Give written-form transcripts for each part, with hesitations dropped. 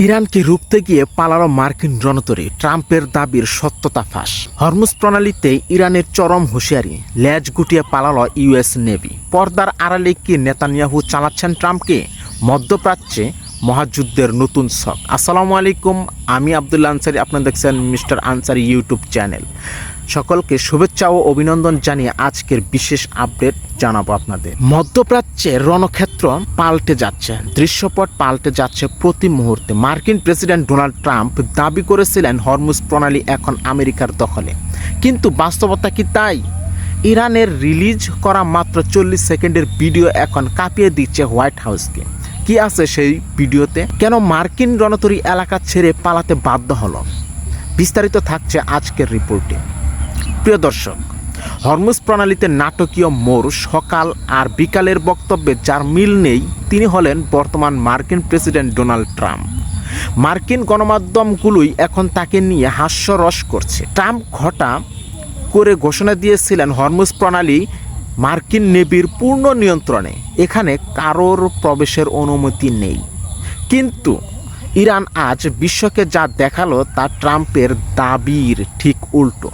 ইরানকে রুখতে গিয়ে পালালো মার্কিন রণতরী, ট্রাম্পের দাবির সত্যতা ফাঁস। হরমুজ প্রণালীতে ইরানের চরম হুঁশিয়ারি, লেজ গুটিয়ে পালালো ইউএস নেভি। পর্দার আড়ালে কি নেতানিয়াহু চালাচ্ছেন ট্রাম্পকে? মধ্যপ্রাচ্যে মহাযুদ্ধের নতুন ছক। আসসালামু আলাইকুম, আমি আবদুল্লাহ আনসারি, আপনারা দেখছেন মিস্টার আনসারি ইউটিউব চ্যানেল। সকলকে শুভেচ্ছা ও অভিনন্দন জানিয়ে আজকের বিশেষ আপডেট জানাবো আপনাদের। মধ্যপ্রাচ্যের রণক্ষেত্র পাল্টে যাচ্ছে, দৃশ্যপট পাল্টে যাচ্ছে প্রতি মুহূর্তে। মার্কিন প্রেসিডেন্ট ডোনাল্ড ট্রাম্প দাবি করেছিলেন হরমুজ প্রণালী এখন আমেরিকার দখলে, কিন্তু বাস্তবতা কি তাই? ইরানের রিলিজ করা মাত্র 40 সেকেন্ডের ভিডিও এখন কাঁপিয়ে দিচ্ছে হোয়াইট হাউসকে। কি আছে সেই ভিডিওতে? কেন মার্কিন রণতরী এলাকা ছেড়ে পালাতে বাধ্য হলো? বিস্তারিত থাকছে আজকের রিপোর্টে। প্রিয় দর্শক, হরমুজ প্রণালীতে নাটকীয় মোড়, সকাল আর বিকালের বক্তব্যে যার মিল নেই তিনি হলেন বর্তমান মার্কিন প্রেসিডেন্ট ডোনাল্ড ট্রাম্প। মার্কিন গণমাধ্যমগুলোই এখন তাকে নিয়ে হাস্যরস করছে। ট্রাম্প হঠাৎ করে ঘোষণা দিয়েছিলেন হরমুজ প্রণালী মার্কিন নেভির পূর্ণ নিয়ন্ত্রণে, এখানে কারোর প্রবেশের অনুমতি নেই। কিন্তু ইরান আজ বিশ্বকে যা দেখালো তা ট্রাম্পের দাবির ঠিক উল্টো।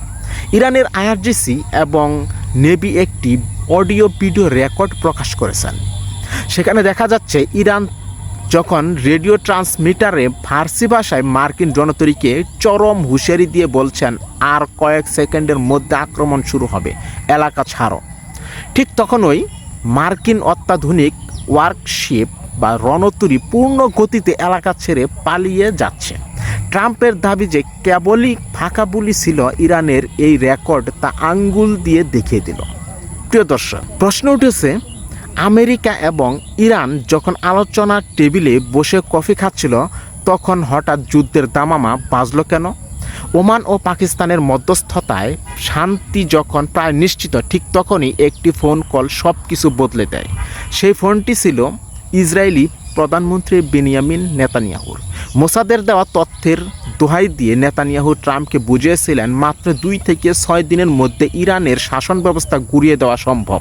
ইরানের আইআরজিসি এবং নেভি একটি অডিও ভিডিও রেকর্ড প্রকাশ করেছেন। সেখানে দেখা যাচ্ছে ইরান যখন রেডিও ট্রান্সমিটারে ফার্সি ভাষায় মার্কিন রণতরীকে চরম হুঁশিয়ারি দিয়ে বলছেন, আর কয়েক সেকেন্ডের মধ্যে আক্রমণ শুরু হবে, এলাকা ছাড়ো। ঠিক তখনই মার্কিন অত্যাধুনিক ওয়ারশিপ বা রণতরী পূর্ণ গতিতে এলাকা ছেড়ে পালিয়ে যাচ্ছে। ট্রাম্পের দাবি যে কেবলই ফাঁকা বুলি ছিল ইরানের এই রেকর্ড, তা আঙ্গুল দিয়ে দেখিয়ে দিল। প্রিয় দর্শক, প্রশ্ন উঠেছে, আমেরিকা এবং ইরান যখন আলোচনার টেবিলে বসে কফি খাচ্ছিল তখন হঠাৎ যুদ্ধের দামামা বাজলো কেন? ওমান ও পাকিস্তানের মধ্যস্থতায় শান্তি যখন প্রায় নিশ্চিত, ঠিক তখনই একটি ফোন কল সব কিছু বদলে দেয়। সেই ফোনটি ছিল ইসরায়েলি প্রধানমন্ত্রী বেনিয়ামিন নেতানিয়াহুর। মোসাদের দেওয়া তথ্যের দোহাই দিয়ে নেতানিয়াহু ট্রাম্পকে বুঝিয়েছিলেন মাত্র 2 থেকে 6 দিনের মধ্যে ইরানের শাসন ব্যবস্থা গুঁড়িয়ে দেওয়া সম্ভব।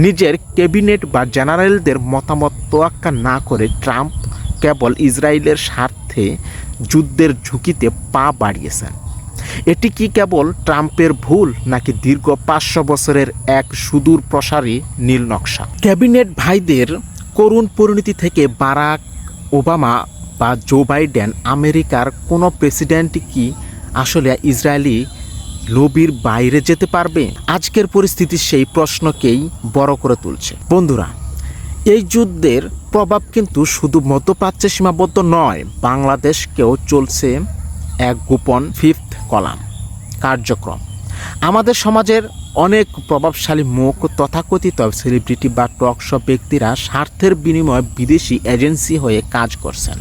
নিজের ক্যাবিনেট বা জেনারেলদের মতামত তোয়াক্কা না করে ট্রাম্প কেবল ইসরায়েলের স্বার্থে যুদ্ধের ঝুঁকিতে পা বাড়িয়েছেন। এটি কি কেবল ট্রাম্পের ভুল, নাকি দীর্ঘ 500 বছরের এক সুদূর প্রসারী নীল নকশা? ক্যাবিনেট ভাইদের করুণ পরিণতি থেকে বারাক ওবামা বা জো বাইডেন, আমেরিকার কোনো প্রেসিডেন্ট কি আসলে ইসরায়েলি লবির বাইরে যেতে পারবে? আজকের পরিস্থিতি সেই প্রশ্নকেই বড় করে তুলছে। বন্ধুরা, এই যুদ্ধের প্রভাব কিন্তু শুধু মধ্যপ্রাচ্যে সীমাবদ্ধ নয়, বাংলাদেশকেও চলছে এক গোপন ফিফথ কলাম কার্যক্রম। আমাদের সমাজের অনেক প্রভাবশালী মুখ, তথাকথিত সেলিব্রিটি বা টকশো ব্যক্তিরা স্বার্থের বিনিময়ে বিদেশি এজেন্সি হয়ে কাজ করছেন।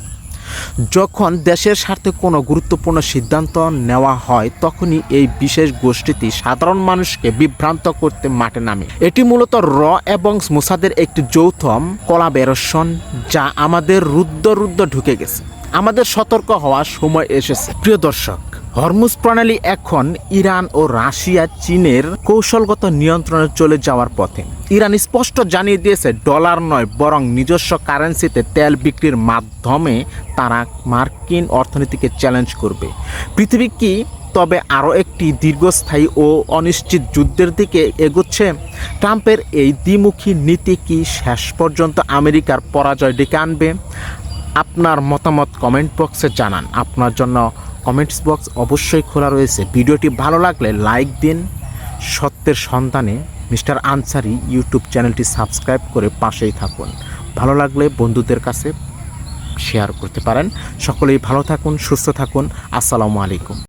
যখন দেশের স্বার্থে কোনো গুরুত্বপূর্ণ সিদ্ধান্ত নেওয়া হয় তখনই এই বিশেষ গোষ্ঠীটি সাধারণ মানুষকে বিভ্রান্ত করতে মাঠে নামে। এটি মূলত র এবং মোসাদের একটি যৌথ কোলাবোরেশন, যা আমাদের রুদ্ধ ঢুকে গেছে। আমাদের সতর্ক হওয়ার সময় এসেছে। প্রিয় দর্শক, হরমুজ প্রণালী এখন ইরান ও রাশিয়া চীনের কৌশলগত নিয়ন্ত্রণে চলে যাওয়ার পথে। ইরান স্পষ্ট জানিয়ে দিয়েছে, ডলার নয় বরং নিজস্ব কারেন্সিতে তেল বিক্রির মাধ্যমে তারা মার্কিন অর্থনীতিকে চ্যালেঞ্জ করবে। পৃথিবী কি তবে আরও একটি দীর্ঘস্থায়ী ও অনিশ্চিত যুদ্ধের দিকে এগোচ্ছে? ট্রাম্পের এই দ্বিমুখী নীতি কি শেষ পর্যন্ত আমেরিকার পরাজয় ডেকে আনবে? আপনার মতামত কমেন্ট বক্সে জানান। আপনার জন্য কমেন্টস বক্স অবশ্যই খোলা রয়েছে। ভিডিওটি ভালো লাগলে লাইক দিন। সত্যের সন্ধানে মিস্টার আনসারি ইউটিউব চ্যানেলটি সাবস্ক্রাইব করে পাশেই থাকুন। ভালো লাগলে বন্ধুদের কাছে শেয়ার করতে পারেন। সকলেই ভালো থাকুন, সুস্থ থাকুন। আসসালামু আলাইকুম।